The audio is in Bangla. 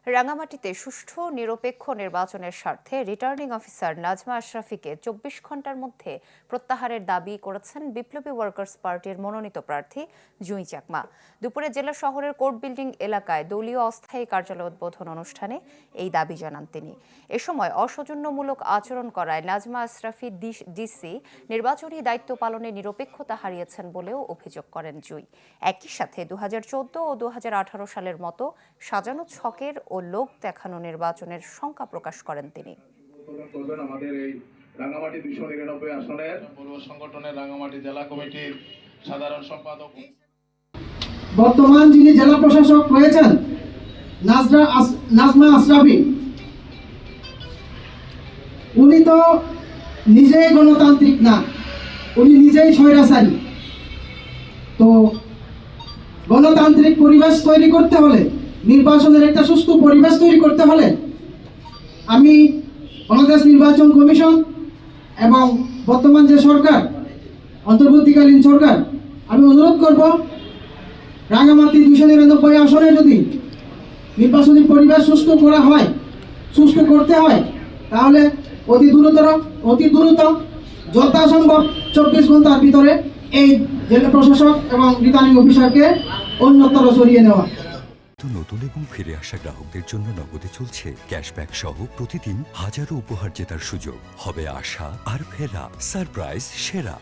রাঙামাটিতে সুষ্ঠু নিরপেক্ষ নির্বাচনের স্বার্থে রিটার্নিং অফিসার নাজমা আশরাফিকে ২৪ ঘণ্টার মধ্যে প্রত্যাহারের দাবি করেছেন বিপ্লবী ওয়ার্কার্স পার্টির মনোনীত প্রার্থী জুঁই চাকমা। দুপুরে জেলা শহরের কোর্ট বিল্ডিং এলাকায় দলীয় অস্থায়ী কার্যালয় উদ্বোধন অনুষ্ঠানে এই দাবি জানান তিনি। এ সময় অসৌজন্যমূলক আচরণ করায় নাজমা আশরাফি ডিসি নির্বাচনী দায়িত্ব পালনে নিরপেক্ষতা হারিয়েছেন বলেও অভিযোগ করেন জুঁই। একই সাথে ২০১৪ ও ২০১৮ সালের মতো সাজানো ছকের ও লোক দেখানো নির্বাচনের শঙ্কা প্রকাশ করেন তিনি। আমাদের এই রাঙ্গামাটি ২৯৯ আসনের পৌর সংগঠনের রাঙ্গামাটি জেলা কমিটির সাধারণ সম্পাদক বর্তমান যিনি জেলা প্রশাসক রয়েছেন নাজমা আশরাফি, উনি তো নিজেই গণতান্ত্রিক না, উনি নিজেই স্বৈরাচারী। তো গণতান্ত্রিক পরিবেশ তৈরি করতে হলে, নির্বাচনের একটা সুষ্ঠু পরিবেশ তৈরি করতে হলে আমি বাংলাদেশ নির্বাচন কমিশন এবং বর্তমান যে সরকার, অন্তর্বর্তীকালীন সরকার, আমি অনুরোধ করব রাঙ্গামাটি ২৯৯ আসনে যদি নির্বাচনী পরিবেশ সুষ্ঠু করতে হয় তাহলে অতি দ্রুত যথাসম্ভব ২৪ ঘন্টার ভিতরে এই জেলা প্রশাসক এবং রিটার্নিং অফিসারকে অন্যত্র সরিয়ে নেওয়া। নতুন এবং ফিরে আসা গ্রাহকদের জন্য নগদে চলছে ক্যাশব্যাক সহ প্রতিদিন হাজারো উপহার জেতার সুযোগ। হবে আশা আর ফেরা, সারপ্রাইজ সেরা।